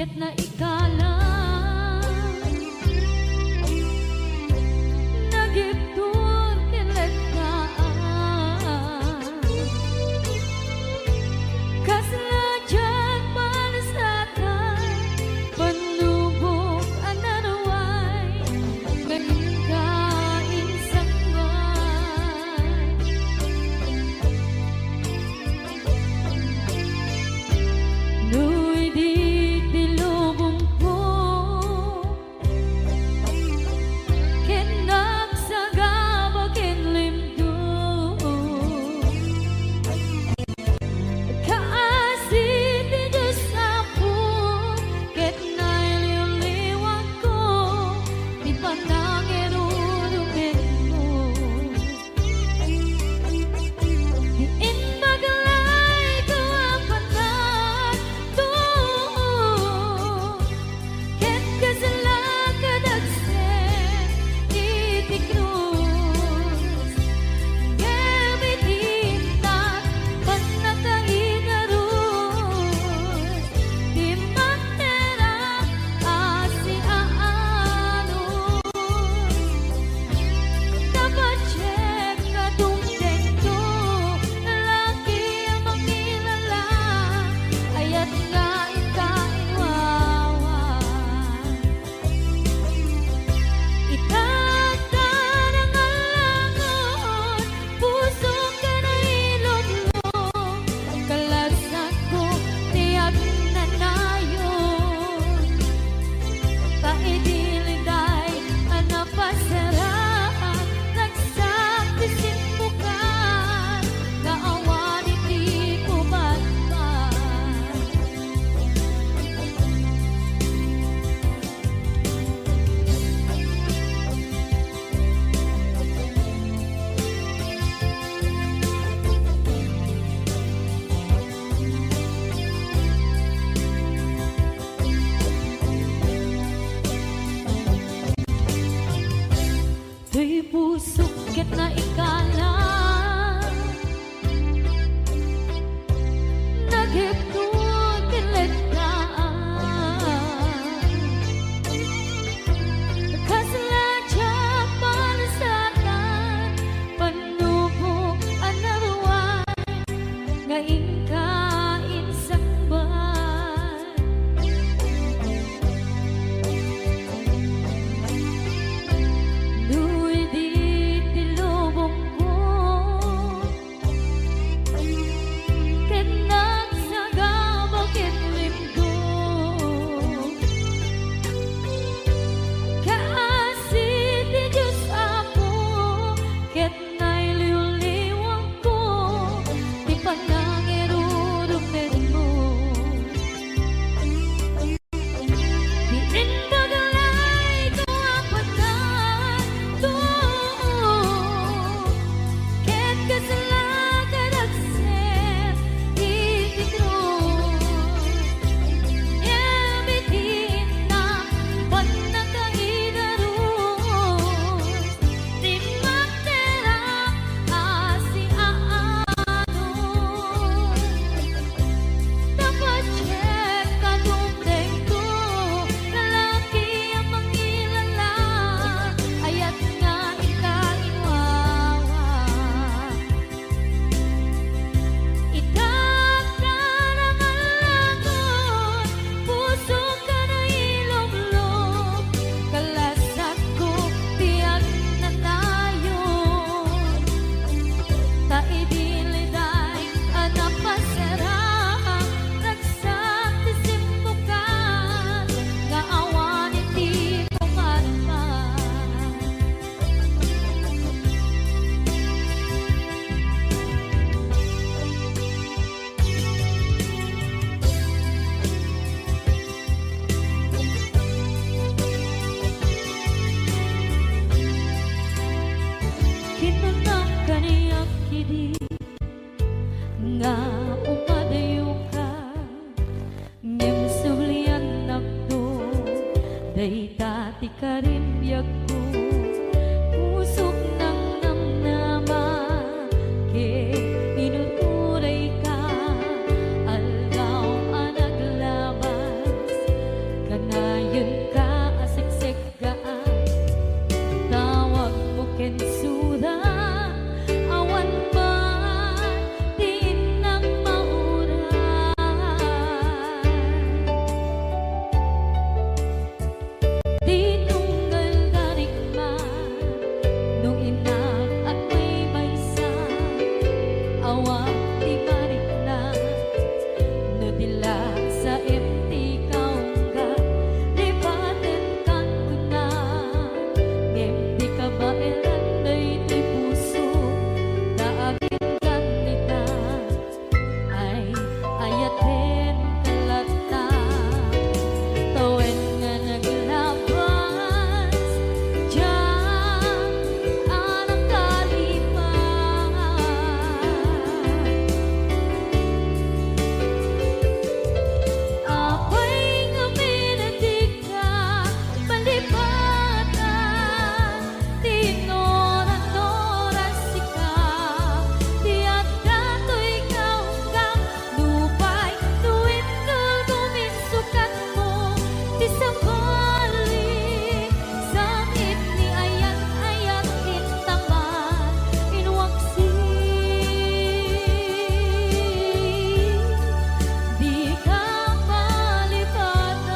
ket na ikala nagiptur kinagkaan kaslajang palasatan panubok anaraway nagkain sangway nuy di tilubong ko ken nagsagaba ken limdo kaasit di Diyos apo ket nailiw-liwag ko di panangirurumin mo diin magalay ko ang panag to ket kasalakadagsen itiknos gamitinat panakaigarus di matera asiaanos napachek kadungdeng to lalaki ang makilala ayat nga ikaiwawan itagdan ang alangon puso ka na ilong-long kalasan ko tiyak na nayon taidiliday anapasaraan nagsaktisin bukan naawan iti pumatman tuy pusok ket na ikala nagiptur kinagkaan kaslajang palasatan panubok anaraway nga ingkain sangbay nuy di tilubong ko ket nagsagaba ket limdo kaasit di Diyos apo ket nailiw-liwag ko di panangirurumin mo diin magalay ko ang panag to ket kasalakadagsen itiknos gamitinat panakaigarus di matera asiaanos napachek kadungdeng to lalaki ang makilala ayat nga ikaiwawan itagdan ang alangon puso ka na ilong-long kalasak ko tiyak na nayon taidiliday anapasaraan nagsaktisim bukan naawan iti pumatman kinunang kaniyak kidi nga umadayo ka ngem sulian nakdo dayta ti karimbiag ko pusok ng namnama ke inuturay ka algaw ang naglabas Dila sa empty kaungga lipaten kan kuna ngem di ka ba elan di puso daagin kan nika ay ayaten kalata tawen nga naglabas diyan anang kalipan apay nga minatig ka palipatan tinoran-noran sika tiyak kato'y kaunggang lupay tuwin ka guminsukat mo ti sabali sakit ni ayan-ayan intaman inwaksi di ka malipatan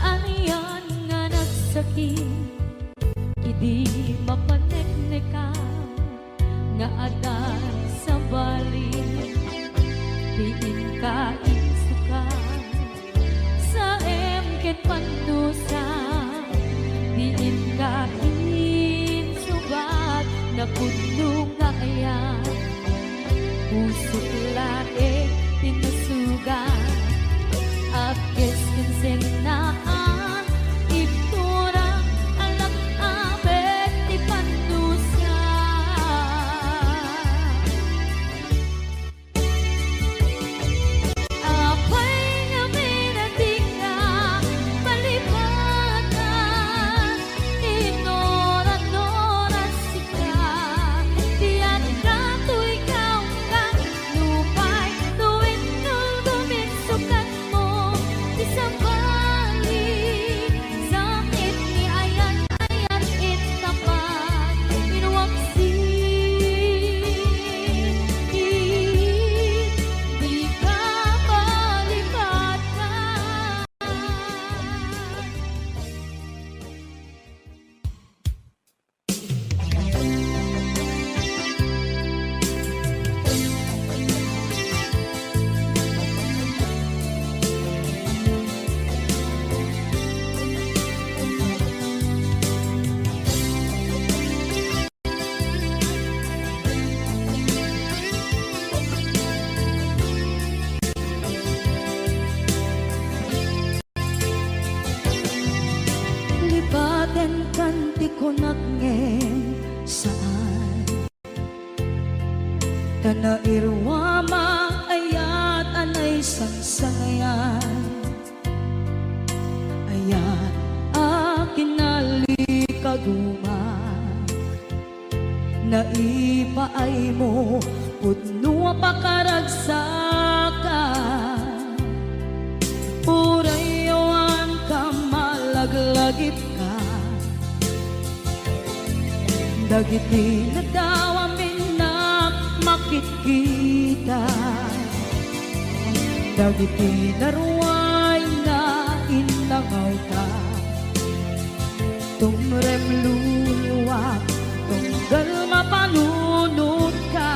aniyan nga nagsakit idi mapaneknekan nga adan sa bali diin ka insukan sa emken pandusa diin ka insubat na puno nga ayan pusok lae tinusugan apkes kinsenaan iturang alam abet ti pandusa apay nga minatig ka palipatan tinoran-noran sika tiyan kato'y kaunggang lupay tuwin kang guminsukat mo ti sabali sakit ni ayan-ayan intapan inwaksi di ka malipatan lipaten kan ti kunagngem saan kana irwama ayat anay sansangayan ayat akinali kaguma naipaay mo pudno pakaragsakan purayawan ka malaglagip ka dagiti na daw amin na makikita dagiti naruay na inlangaw ka tumrem luwa tunggal mapanunod ka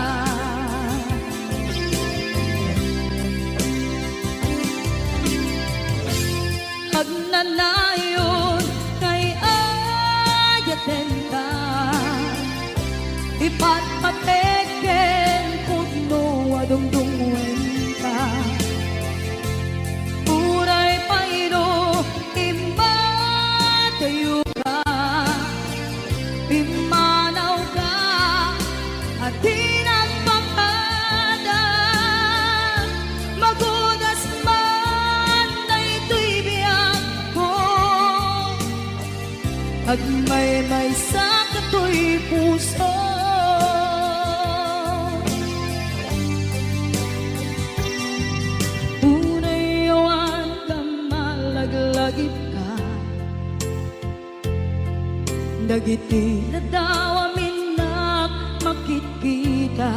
agnanayon kay ayaten ka ipatpateken pudno adungdungwen ka uray payro imbatayo ka pimanaw ka at tinagpapadan magudas man na ito'y biyak ko agmay-may sa kato'y puso unayawan ka malaglagip ka dagiti na daw amin na makikita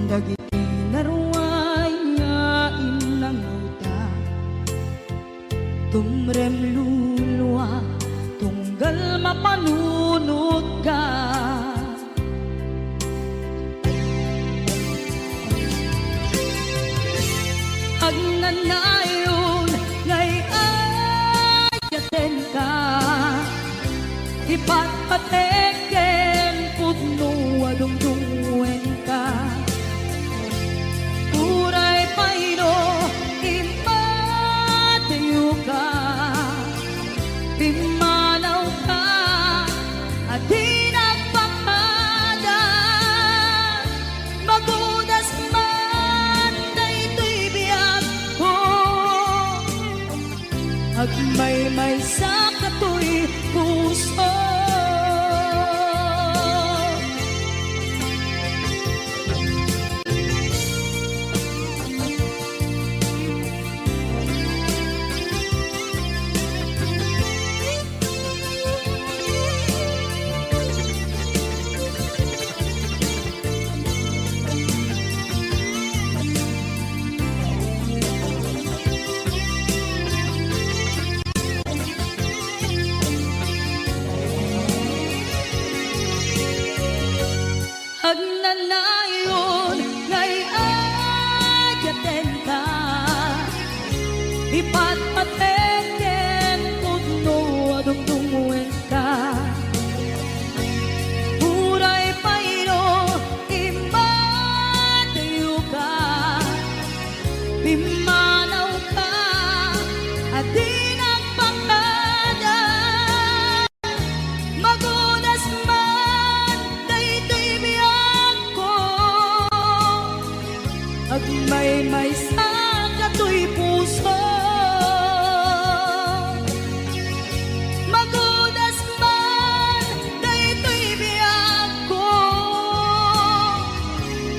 dagiti naruay nga inlangaw ta tumrem luluwa tunggal mapanunod ka nagnanayon ngay ayaten ka ipatpateken pudno adungdungen ka uray paino imatayo ka pimanaw ka at di nagpakada magudas man daytoy biyag ko agmay sa katoy puso nagnanayon ngay ayaten ka ipatpateken pudno adungdungen ka uray paino imatayo ka pimanaw ka at di nagpakada magudas man daytoy biyag ko agmay sa katoy puso magudas man daytoy biyag ko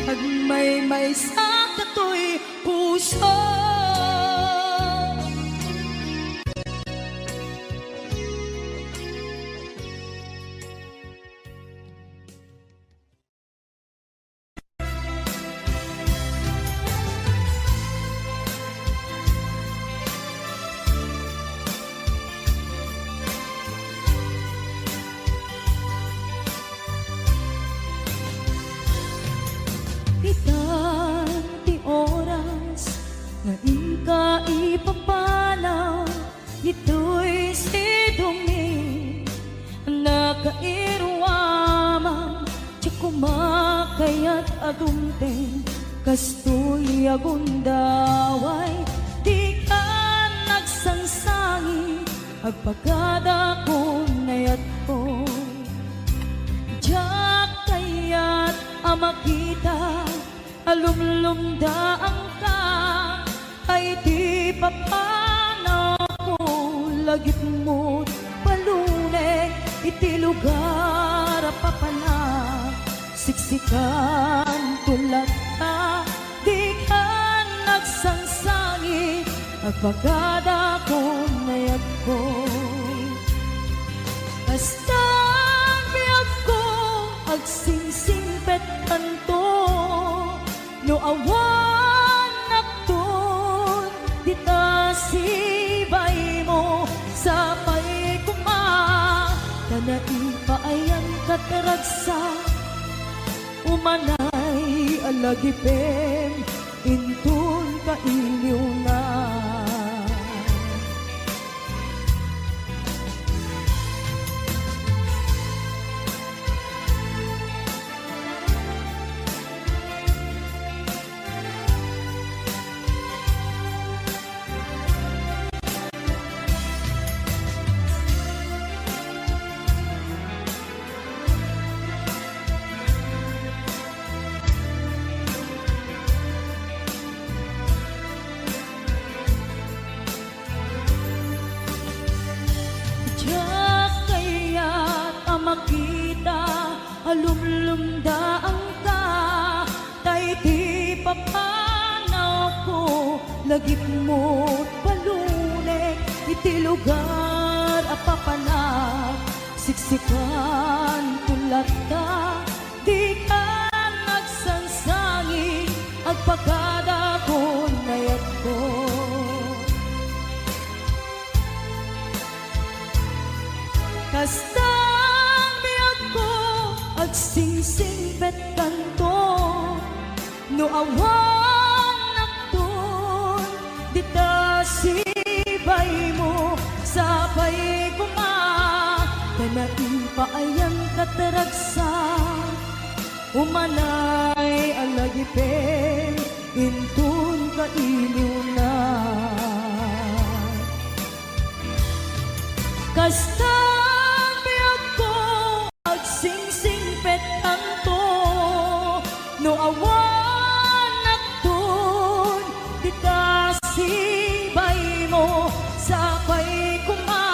agmay sa katoy puso Itanti oras nga inka ipapanaw ito'y sidumi nakairwamang tiyak kumakayat adumten kastoy agundaway di ka nagsansangi agpagada ko nayat ko diyak kayat amakita alumlumdaan ka ay di papanaw ko lagit mo't palune iti lugar papanak siksikan tulad ka di ka nagsansangi agpagada ko nayag ko basta biyag ko agsingsingpet kanto no awan nakton dita sibay mo sa pay kuma kanaipayan kataragsa umanay alagipem intun kailiw na makita alumlumdaan ka tay di papanaw ko lagip mo't palunek iti lugar apapanak siksikan tulad ka di ka nagsansangi agpagada ko nayat ko kasta agsingsingpet kanto no awan nakton di paayan kataragsa, umanay alagipen, intun ka iliw na. Kastang biyag ko, agsingsing petanto, no awan naktun, di kasibay mo, sapay kuma,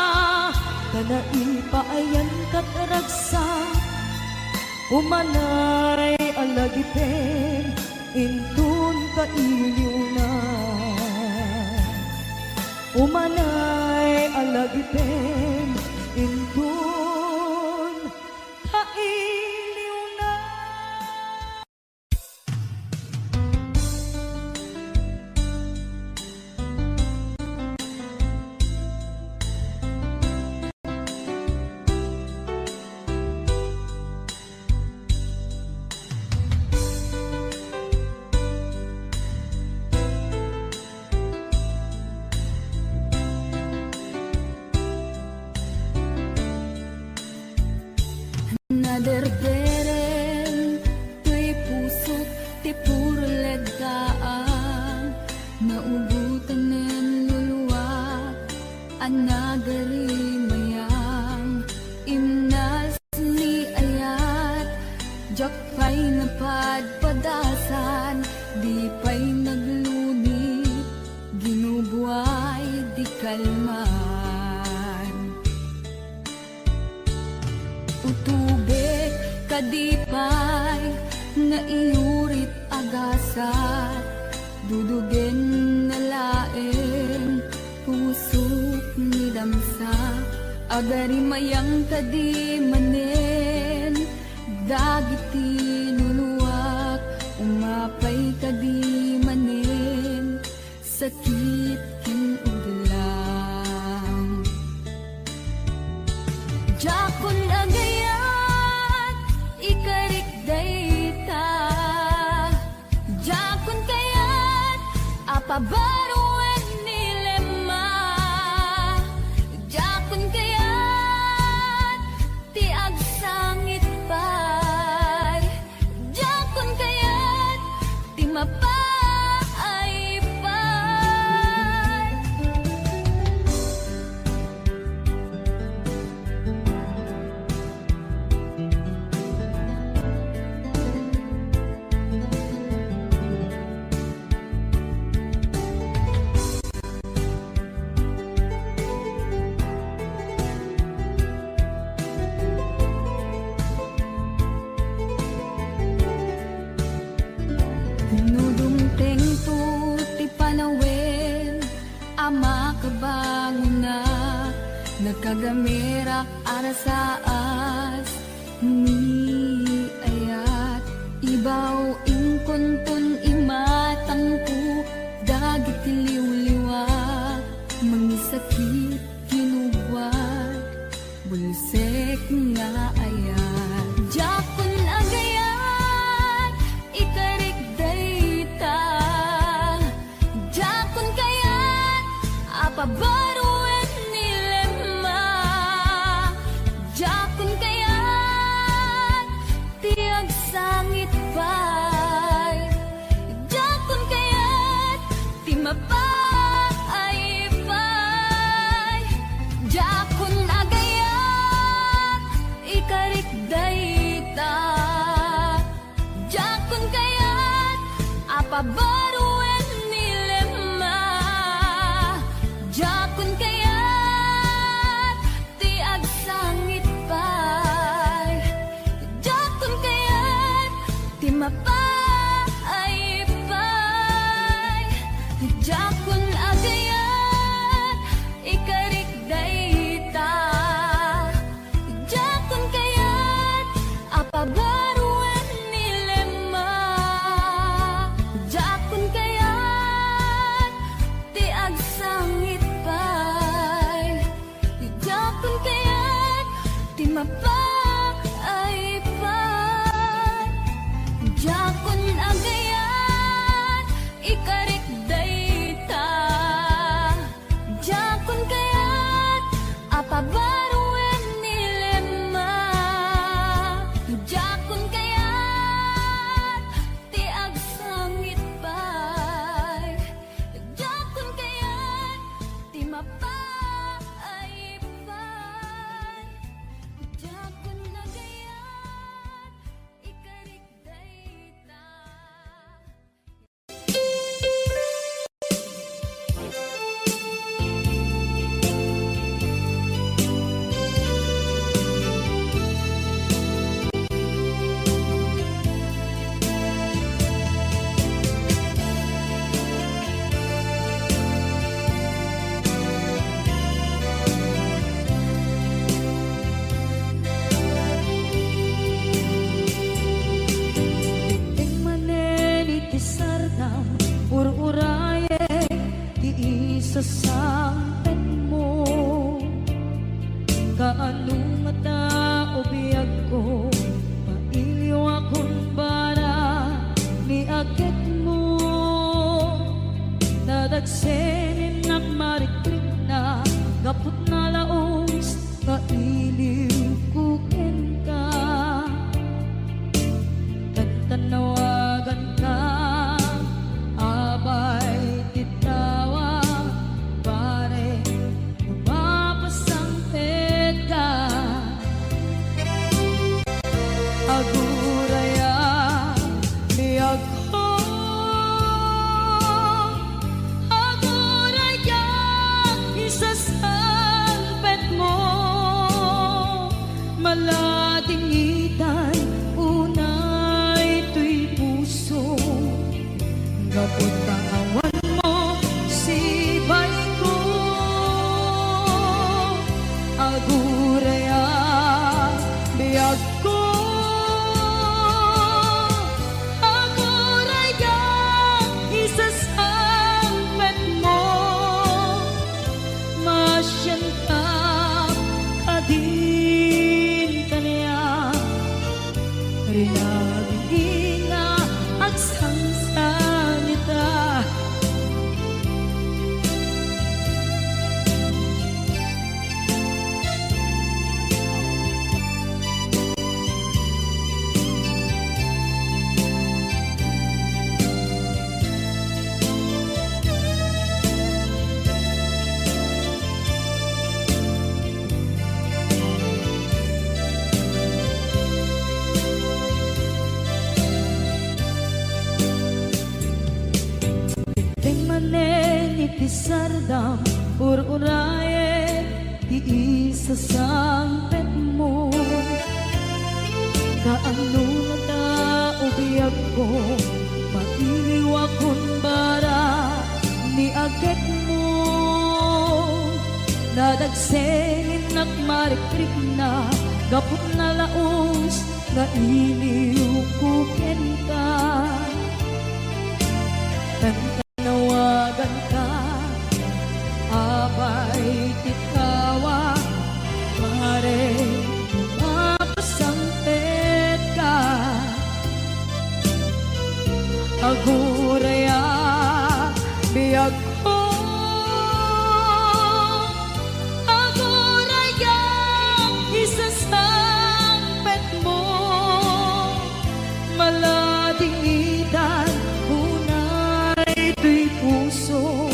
kanaipayan kataragsa, umanay alagipen, intun ka iliw na. Umanay alagipen, intun ka iliw na. Naderberen, tuy pusok, ti puro ledkaan, naubutan nen luluwa, anagari mayang, imnas ni ayat, jakpay na padpadasan, di pa'y naglunit, ginubuay di kalman. Utubek kadipay nga iurit agasat, dudugen na laeng pusok ni damsa, agari mayang kadi manen, dagiti nuluwak, umapay kadi manen, sakit kin uglang. Jakon agayat, ikarik dayta, jakon kayat, apabaruan nilema, jakon kayat, ti agsangit pay, jakon kayat, ti mapay pay. Nudumteng tu ti panawen, ama kabangon na, nagkagamirak arasaas, ni ayat, ibaw ingkontun imatangku, dagit liw-liwa, mangisakit kinubwat, bulsek nga ayat. Jakon agayat, ikarik dayta, jakon kayat, apabaruan nilema, jakon kayat, tiag sangit pay, jakon kayat, ti mapay pay, jakon agayat, ikarik dayta, jakon kayat, apabaruan nilema, jakon kayat, ti agsangit pay, jakon kayat, ti mapay pay, jakon agayat, ikarik dayta, jakon kayat, apabaruan nilema, jakon kayat, ti agsangit pay, jakon kayat, ti mapay pay, jakon Nadagsenin nagmarikrik na kaput na laos nga iliw kuken ka. Tanawagan ka, abay titawa, pare mapasangpet ka. Aguraya, biyag ko, aguraya, isasangpet mo, malading itay, unay to'y puso, kapot pangawan mo, sibay ko, aguraya, biyag ko, aguraya, isasangpet mo, masyan ka, kadin kaniya, rinabing nga agsangsangita. Iti sardam ur-uraye di isasangpet mo, kaano na ta ubiyag ko, mailiwa kun bara ni agek mo. Nadagsenin nagmarikrik na kaput na laos nga iliw kuken ka. Tanawagan ka, abay titawa, pare mapasangpet ka. Aguraya, biyag ko, aguraya, isasangpet mo, malading itan, unay to'y puso,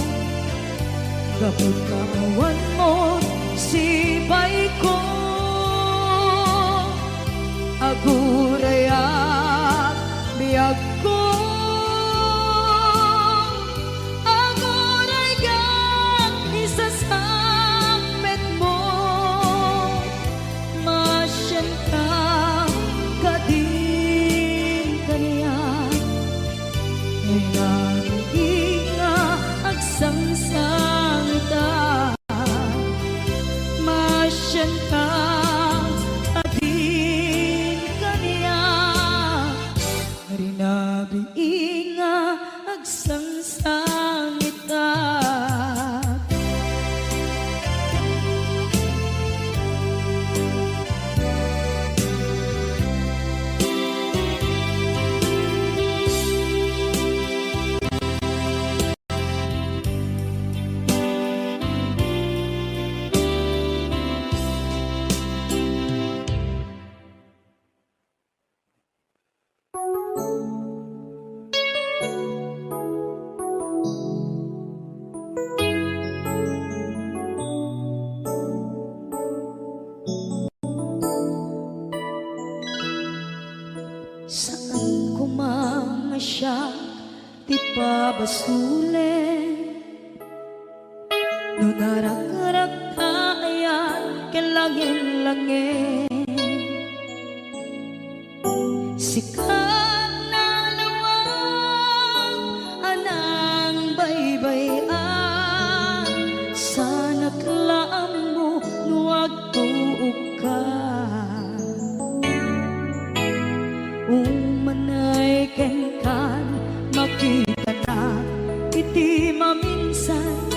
kapot kawan mo, sibay ko, aguraya, biyag ko, aguraya, isasangpet mo, masyan ka, kadin kaniya, ngayon nga agsangsangita. Masyan ka, adin kaniya, rinabi nga agsangsangita. Saan ko mga siya ti pabasulen, no narak-arak tayan kelangin-langin. Sikat na lawang anang baybayan, sana't laam mo nuwag tuog ka. Umanay ken kan makita na iti maminsan,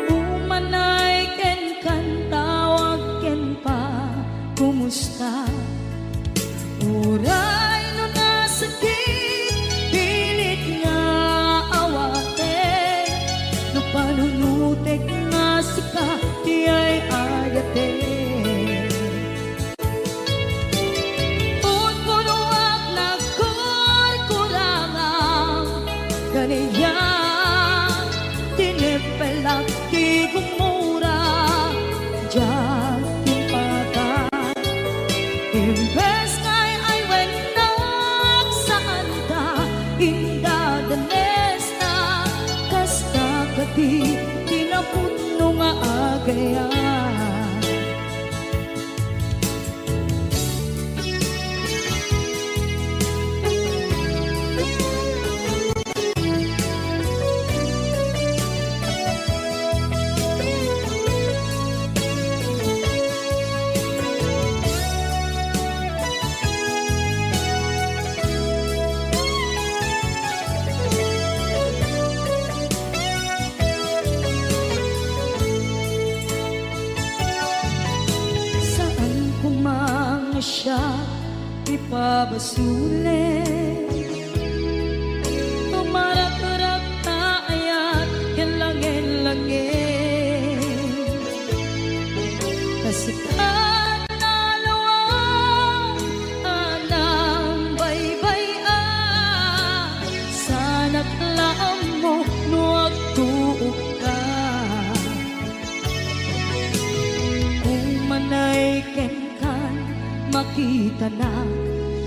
umanay ken kan tawag ken pa kumusta. Uray no nasakit pilit nga awate, no kaniya tinipelak di kumura Diyan timpata Imbes ngay ay wenak saan ka Inda danes na Kasta kati Tinapuno nga agaya siya ipabasuli Tumarak-rak na ayat Kilangin-langin Kasikat na lawang Anang baybay-an Sa naklaan mo Nuwag tuog ka Kung manay makita na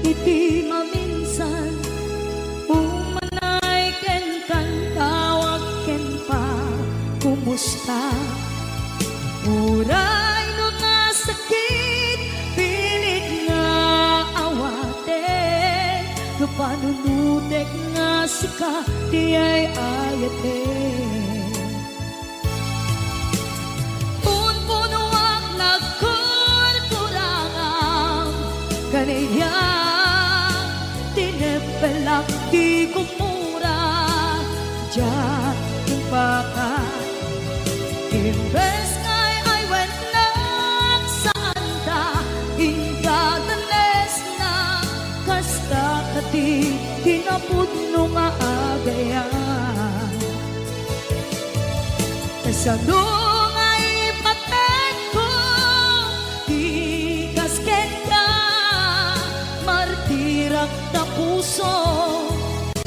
iti maminsan umanay ken kan tawag ken pa kumusta uray no nga sakit pilit nga awate no panunutek nga sika di ay ayate kaniya tinipelak di kumura Diyan timpaka Imbes ngay ay wenak saan ta Inda danes na Kasta kati Tinapuno nga agaya Kasano ngay paten ko Di kasken ka Martirak na puso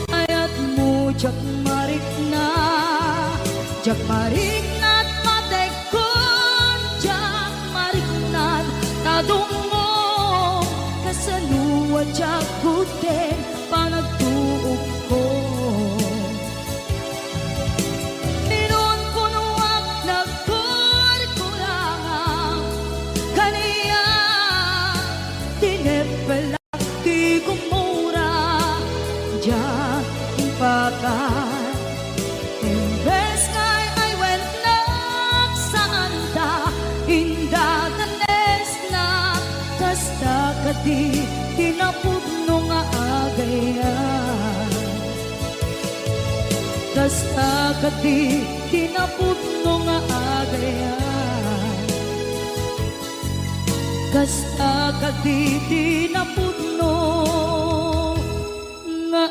Ayat mo jak marik na Jak marik na't matekon Jak marik na't tadungo Kasaluwa jak kuten Panagtuog ko Minun kunuak nagkurkurangang Kaniya tinipela di kumura Diyan impakan Imbes ngay ay wenak saan ta Inda danes na Kasta kati Tinapuno nga agaya Kasta kati Tinapuno nga agaya Kasta kati Tinapuno nga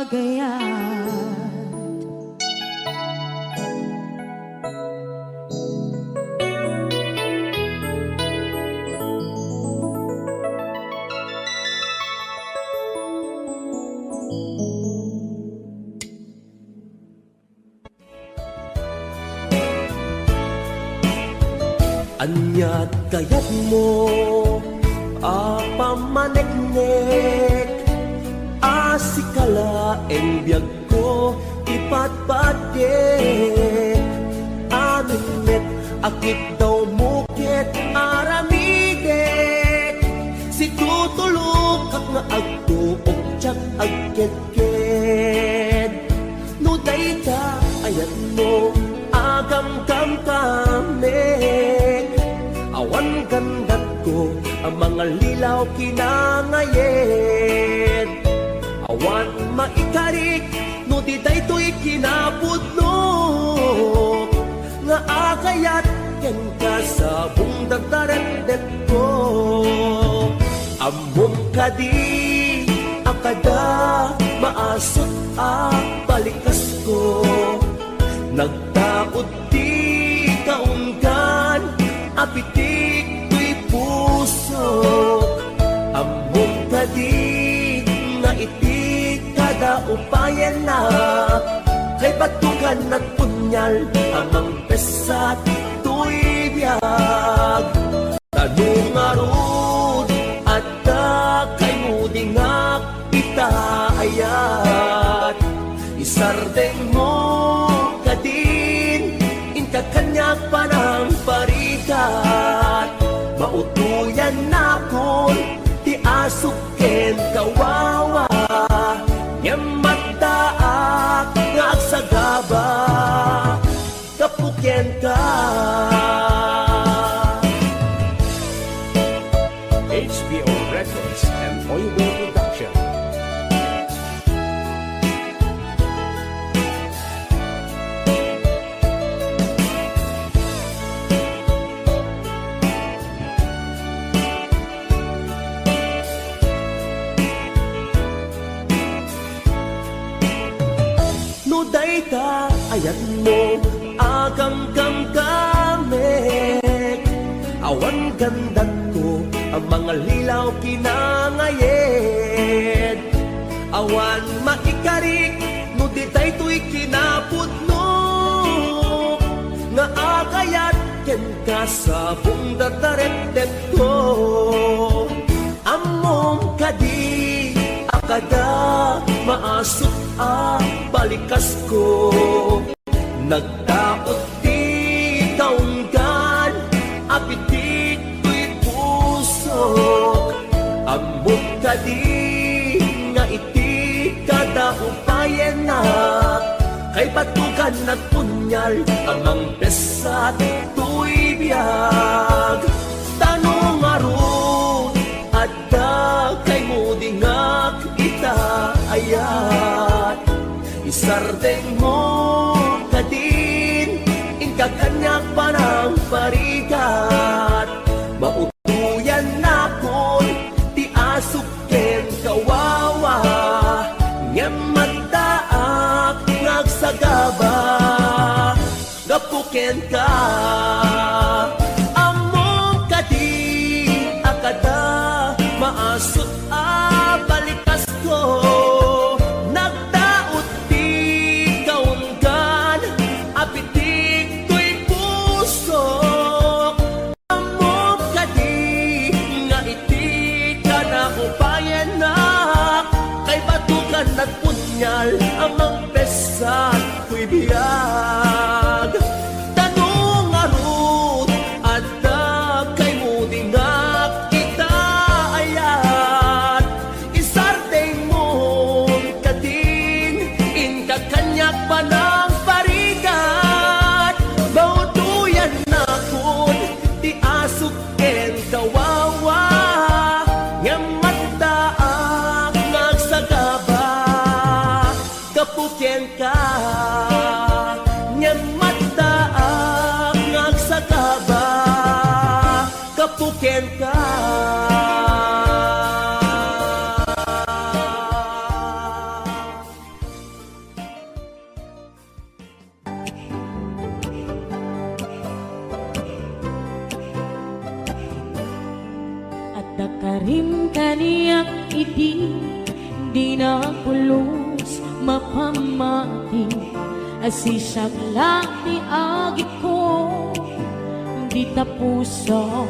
agayat Anyat kayat mo Apamanek-nek Asikala en biyag ko Ipatpatek Aminet Akit daw mukit Aramidek Si tutulog Kak nga agtuok Tsak agket-ket No day ka Ayat mo Agam-kam-kamek Awan gandat ko ang mga lilaw kinangayet Awan maikarik no di daytoy kinapudno Nga akayat ken ka sa bungdagdarendet ko Amom kadi akada maasot balikas ko Nagtaod di kaunggan apitik ko'y puso Among kadi na iti kada upayan na kay batukan at punyal amang pesat tuy biyag tanong arud at kay mudingak itaayat isardeng mo kadin inka kanyak panang parikat mautuyan na kon ti asuken kawawa Yamataak nga agsagaba kapukyan ka HBO Records and Oiway Production. Dayta ayat mo agam-gam kamek awan gandat ko ang mga lilaw kinangayed awan maikarik no di daytoy kinapudno nga agayat ken ka sa bundataret ko among kadi akada maasot balikas ko nagdaot di kaunggan apitik ko'y puso amot ka di nga iti kada upayan na kay batukan at punyal amang pesat tuy biyag tanong arun at kay mudingak itaayat isardeng mo kadin inka kanyak panang parikat mautuyan na kon ti asuken kawawa ngamataak ngagsagaba gapuken ka among kadin akada maasot balikas ko at punyal amang pesat ko'y biyag tanong arut at kay mudingak itaayat isardeng mong katin inka kanyak panang parikat mautuyan na kun ti asuk en kawawa ngamataak nagsagaba kapukyan ka ngamataak nagsagaba kapukyan ka at nakarim kaniyak iti di na pulos mapamati asisyak laki agi ko di tapuso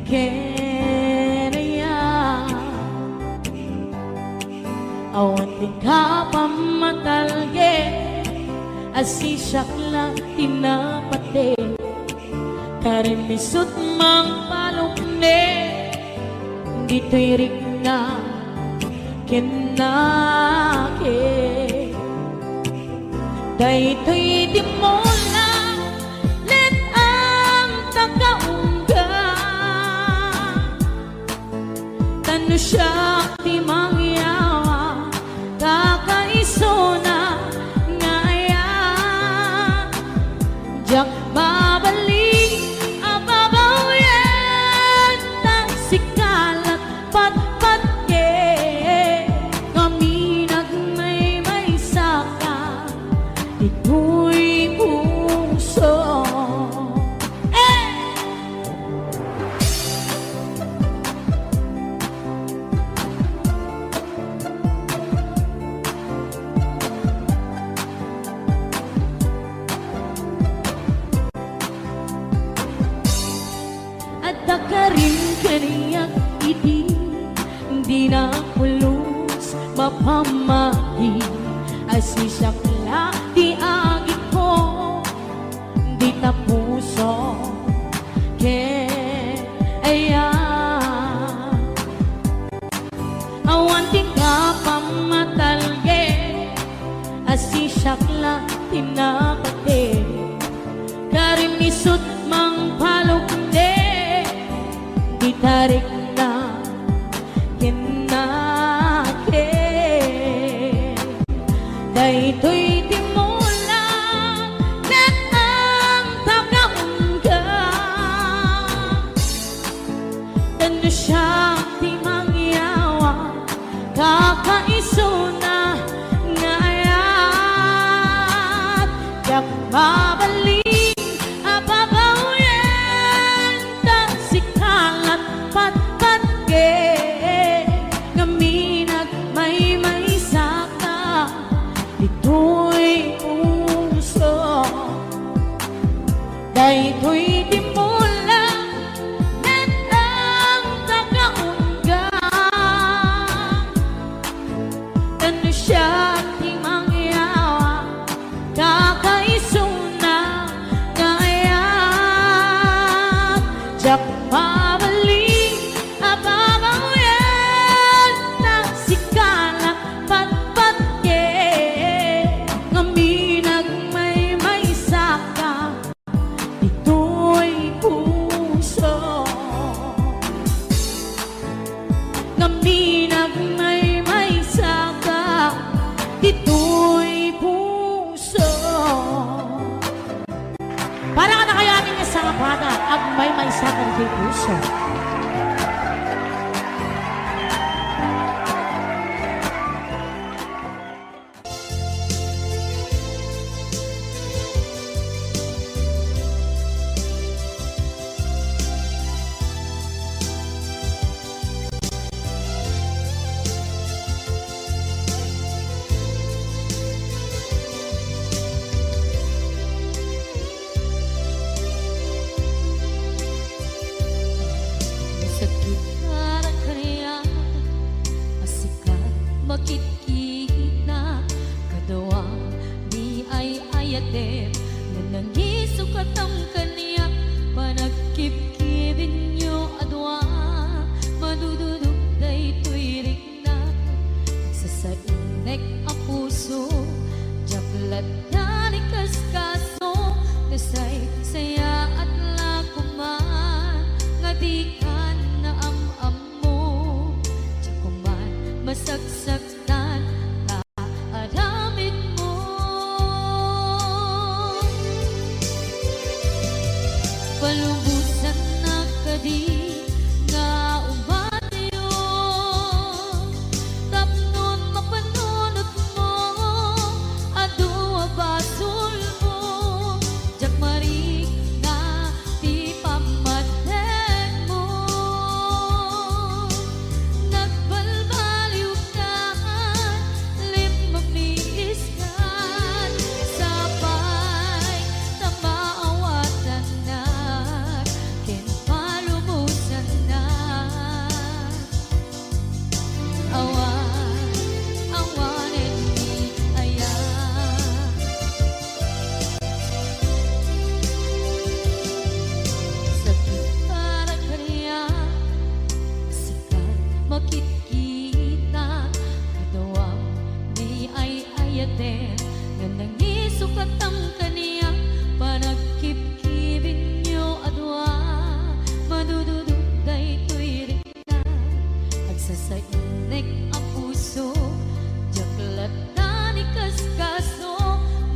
kenaya awan din ka pamatalge asisyak laki napate karimisut mang palukne dito'y rigna kenake daytoy di mo lang let ang tagaungga tano siya di mangyawa kakaiso na ngaya jak babalik ababawian ng sikalat patpat kami nagmay saka ito'y puso papamagi asisakla di agi ko di tapuso ke aya awan tika pamatalge asisakla tinakate karimisut mang palugde ditarik na kinake daytoy timula net ang tagaungga tanda siya timangyawa kakaisuna ngayat yak babalik ababawen ta sikalat patpatge ngaminag may saka dito'y puso daytoy timula net ang tagaungga tanda siya timangyawa kakaisuna ngayat jak pabalik ababawen na sikala patpatge ngaminag may saka dito'y puso ngaminag may saka dito'y puso. Para ka na kayo ating nasangapana ang may saka dito'y puso. Sakit parang kaya asikat makikita kadawang di ay ayatem na nangisukat ang kaniya panagkipkibin nyo adwa madududog daytoy rikna sasainek ang puso jaklat na ni kaskaso nasay saya at lakuman nga di ka na am mo jakuman masagsaktan ka adamit mo palubusan na kadi nga umatayo tapnon mapanunot mo adua basol mo jakmari na di pamaten mo nagbalbaliw ka limamiis ka sabay na maawatan na kinpalumusan na awanin ni aya sakit para kanya sikat makikita kadawang di ay ayaten nga nangisukat ang kaniya panagkipkibin nyo adwa madududog daytoy rikna agsasainek ang puso jaklat na ni kaskaso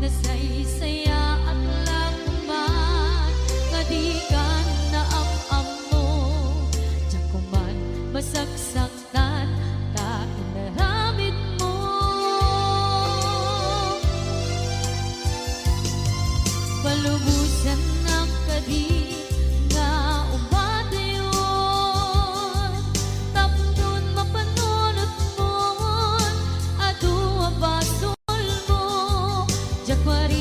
nasaysaya at lakuman nga di ka na am mo jakuman masagsaktan ta inaramid mo palubusan ng kadi nga umatayon tapnon mapanunot mo adua basol mo jakwari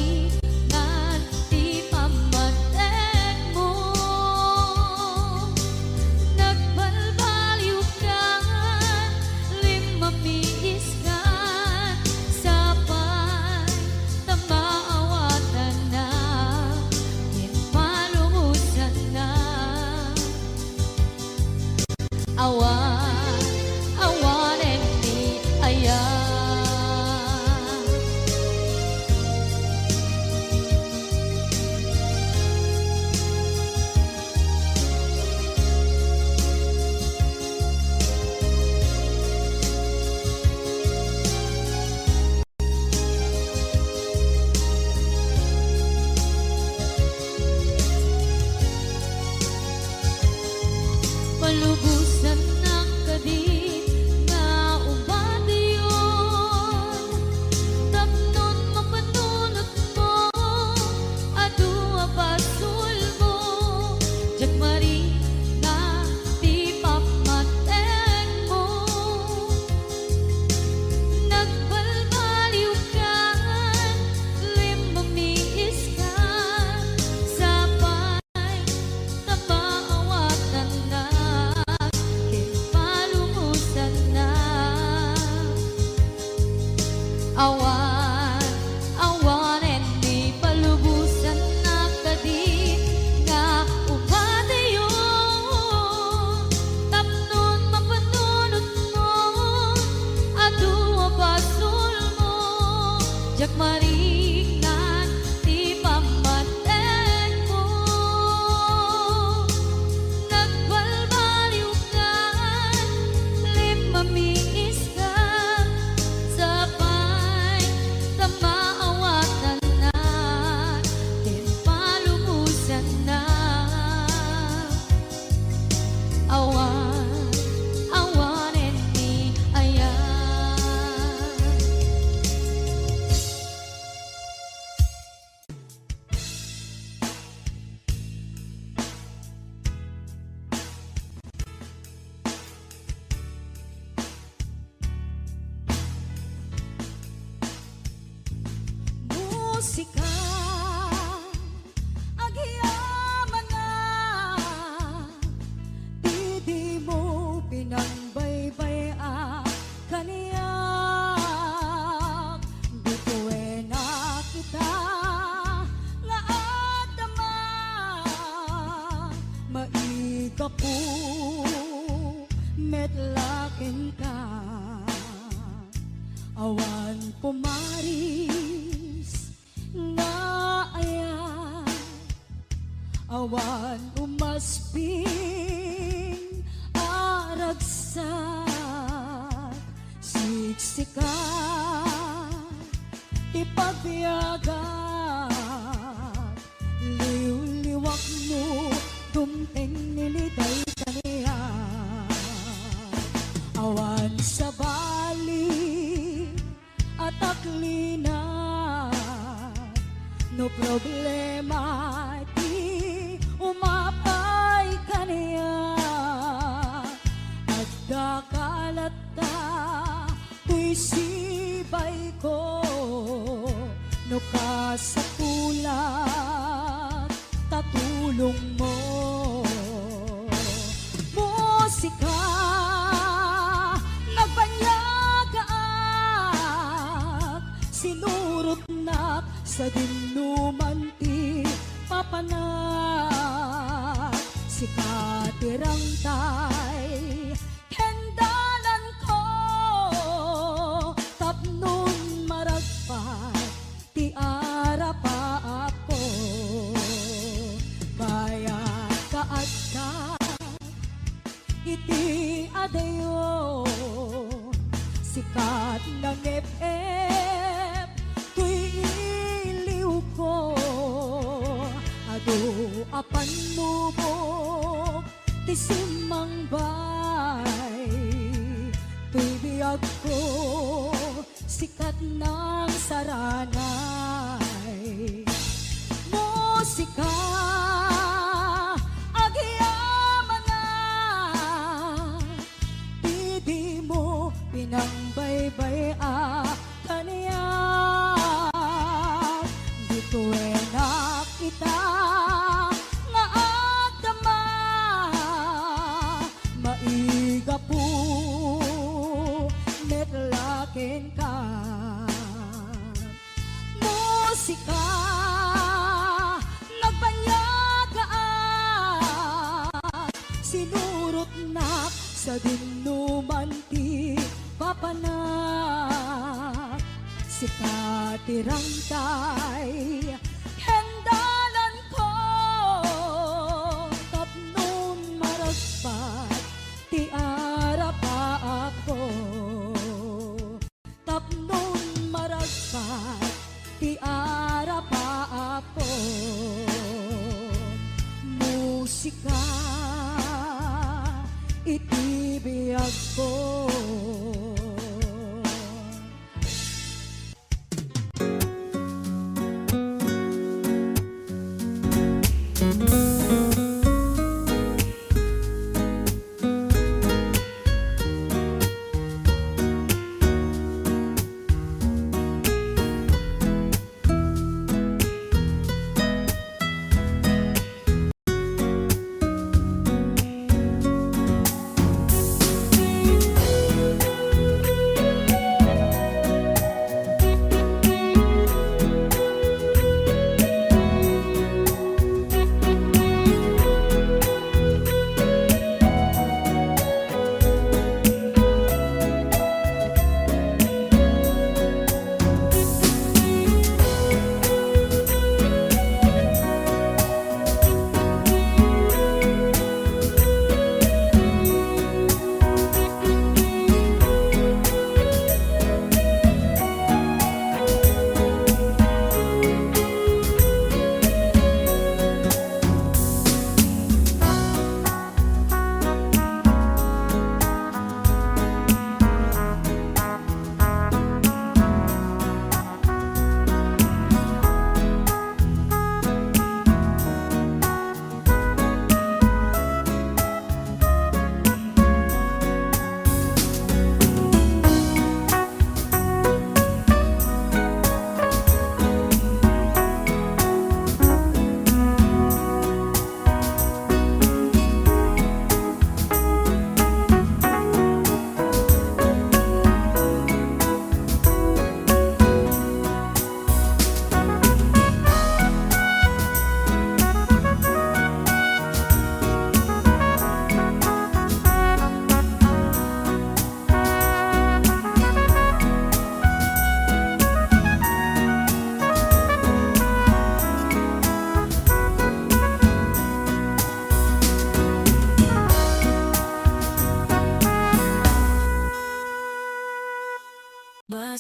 Awan, awanen di palubusan na kadi nga upadayo tapnon mapanunot mo adu basul mo jak marignan di pamaten mo nagbalbaliw ka lim mamiis ka sabay tamaawatan na din palubusan na awan awanen ni ayan. Musika agyaman na di mo pinangbaybay kaniyak bituin na kita nga adama maika po metlakin ka awan pumaris nga ayan awan umasping aragsak siksika ipagbiyagan liw-liwak mo dumting niliday kaniya awan sa bali at aklina no problema di umapay kaniya at dakalata tuisibay ko no kasapulat tatulong mo musika nagbanyagaan sinurot na sa dinumanti papanak si katirang tay hendalan ko tapnon maragpat ti ara pa ako bayat kaat ka iti adayo sikat ng FF tuy iliw ko ado apan mo ti simang bay tuy biyag ko sikat ng saranay musika agyaman na di mo pinangbaybay kaniyak bituin na kita nga adama maiga po metlakin ka musika nagbanyagaan sinurot na sa dinumanti papanak si katirang tay hendalan ko tapnon maragpat ti ara pa ako tapnon maragpat ti ara pa ako musika itibiyag ko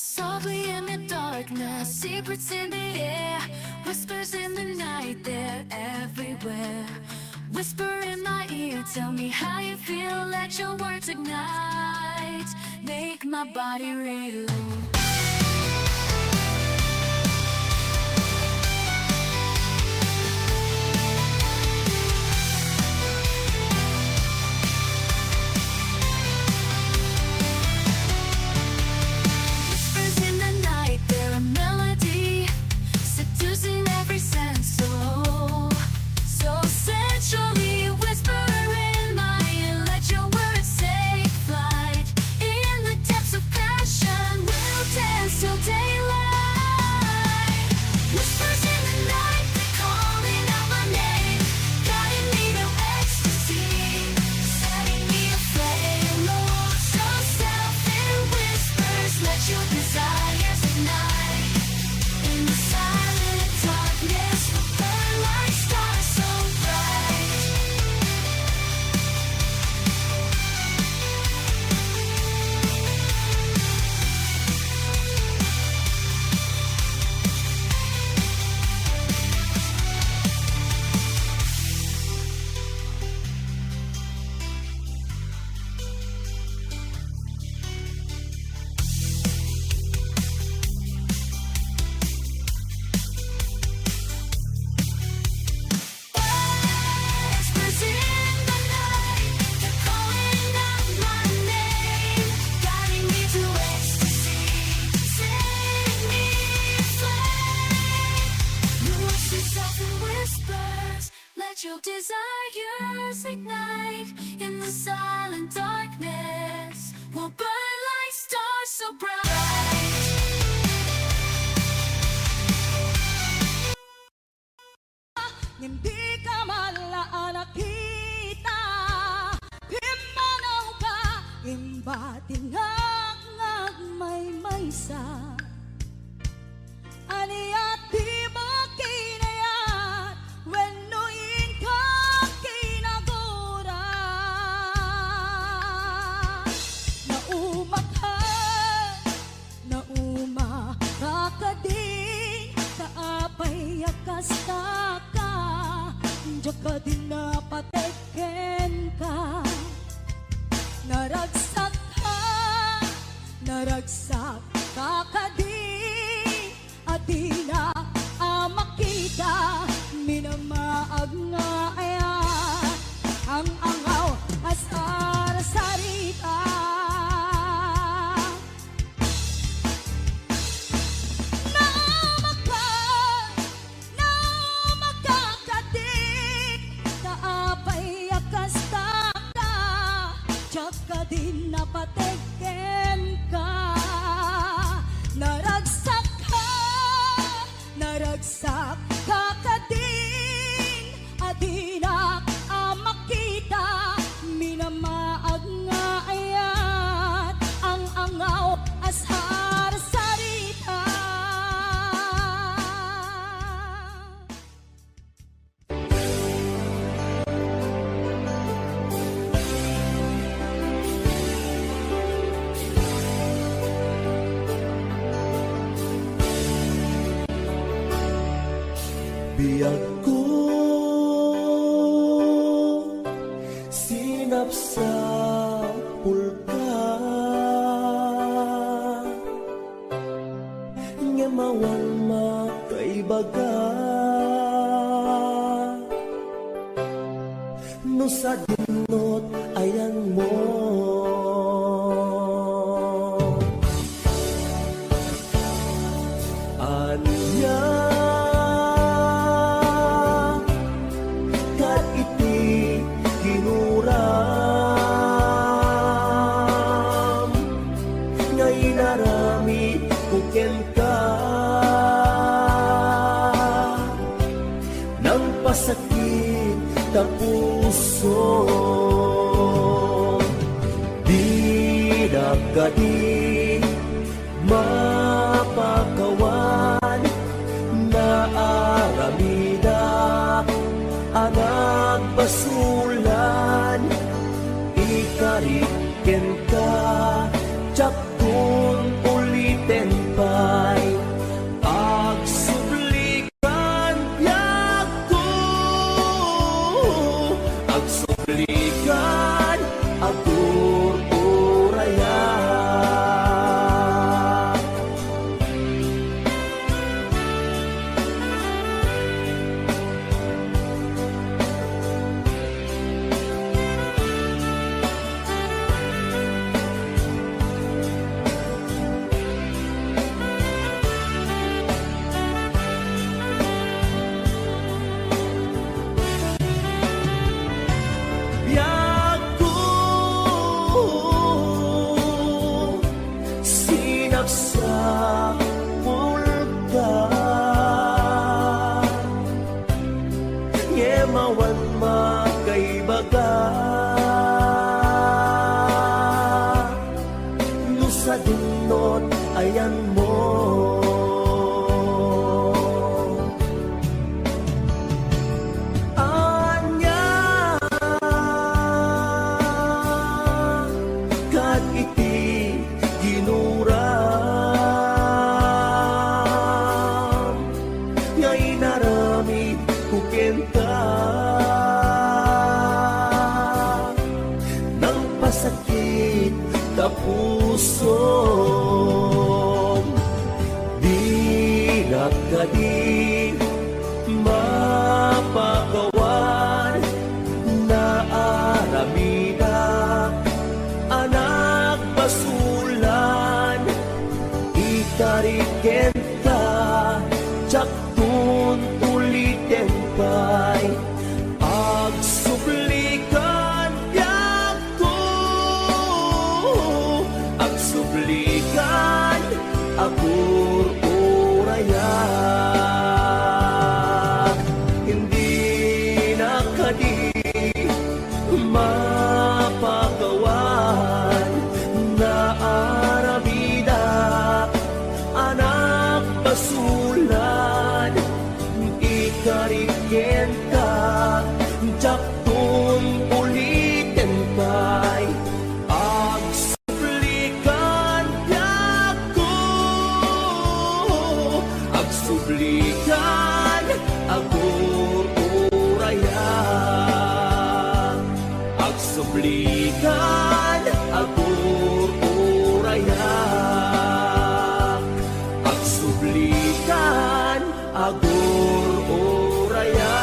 Softly in the darkness, secrets in the air, whispers in the night, they're everywhere. Whisper in my ear, tell me how you feel, let your words ignite, make my body real. Whispers in the night, they're a melody, seducing every sense. So sensually whisper in my ear, let your words take flight. In the depths of passion, we'll dance till daylight. Whispers in the night, they're calling out my name, guiding me to ecstasy, setting me aflame. Oh, so stealthy whispers, let your desires ignite. In the silent darkness, we'll burn like stars so bright. Whispers in the night, they're calling out my name, guiding me to ecstasy, setting me aflame. Lose yourself in whispers, let your desires ignite. In the silent darkness, we'll burn like stars so bright. Hindi ka malaan nakita, himanaw ka, imbatinag ngagmay-maysa. Aniya di mo kinayat, wenuin ka kinagura. Nauma ka din, kaapay yakas ka, Jaka din napateken ka. Naragsak ka kadin, at di na makita, minamaag nga ayan, ang angaw asar sarita. Tsaka din napateken ka. Naragsak ka kadin, at di na makita, minamaag nga ayat, ang angaw ashar sarita. Biyag ko sinap sa pulka, nga mawang makaibaga, no sa dinot ayan mo. Anya kat iti kinuram, ngay naramid kuken ka, nang pasakit ta puso, di na kadi mapakawan, na aramida anang basulan, ikariken ka, tsak kun ulitin pulka Yemawan magkaibaga No sa dunot ayan mo Anya kat iti ginuram ngay naramid kukenta ng pasakit ta puso di nakadi mapagawan na aramida anak basulan itariken ka tsaktun ulitin pa'y agsublikan yako agsublikan akur uraya hindi nakadi mapagawan na arabida anak basulan ikariken ka jaktun ulitin pa'y agsublikan yako agsublikan agur uraya agsublikan agur uraya agsublikan agur uraya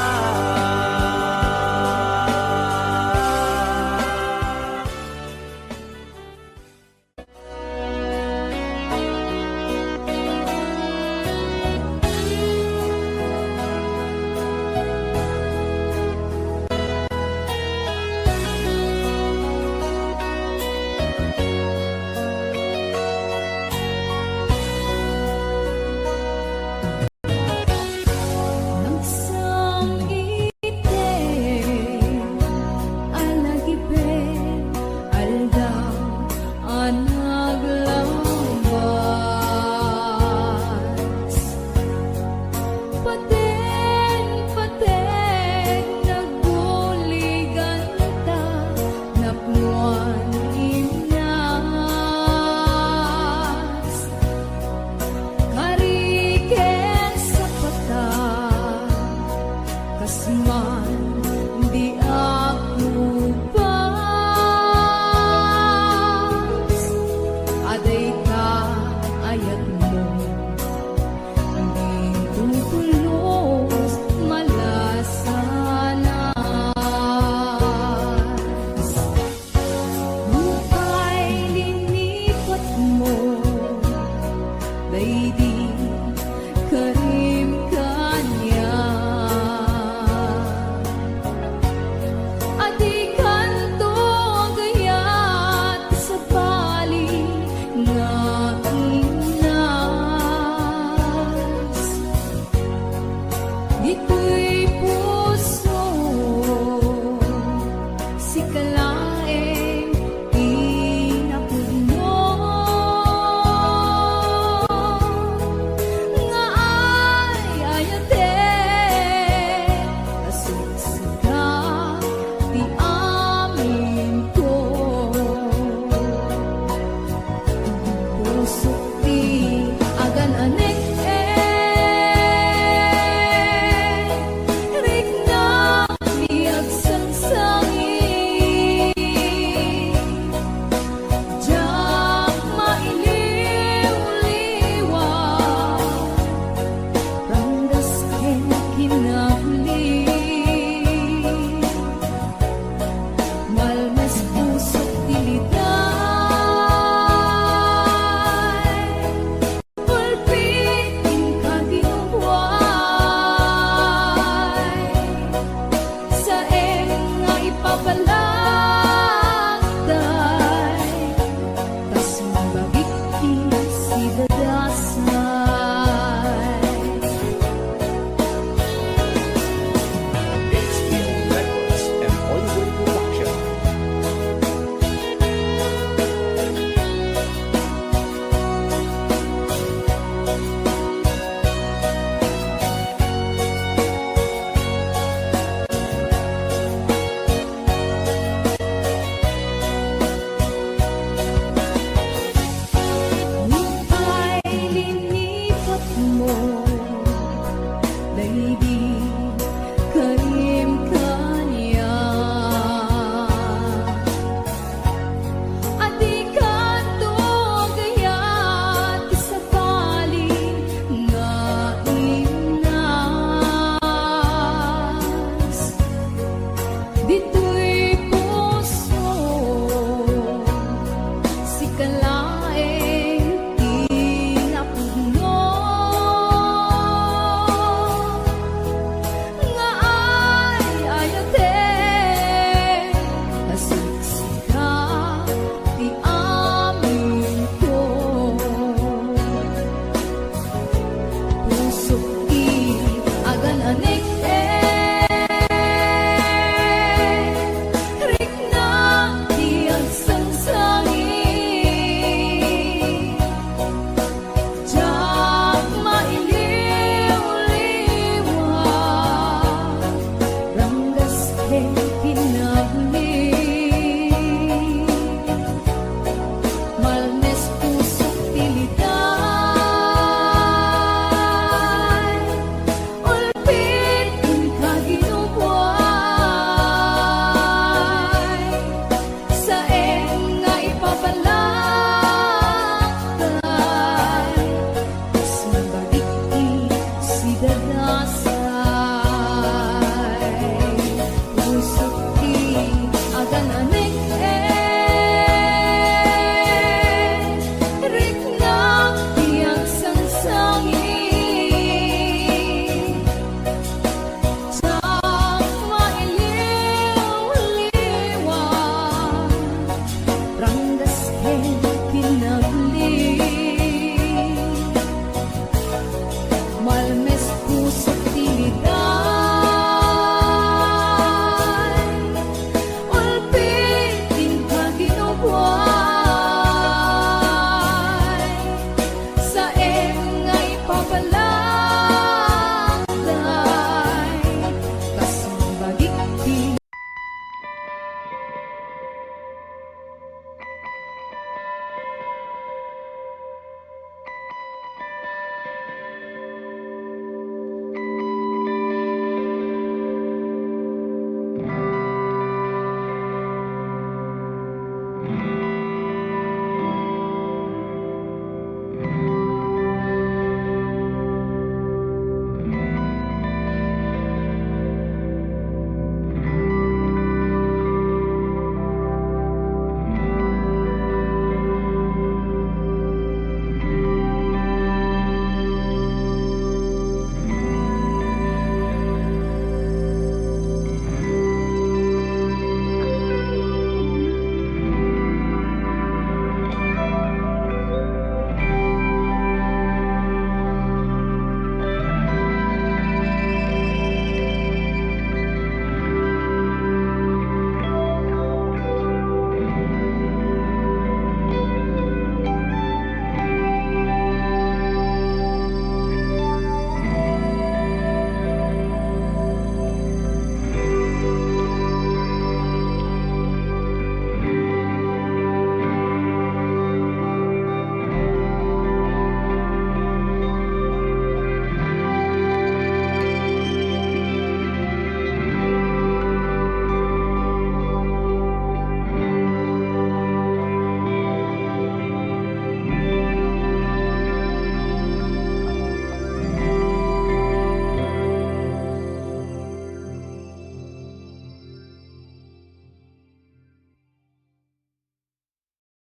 HBO Records and Hollywood Production. Ika'y linipat mo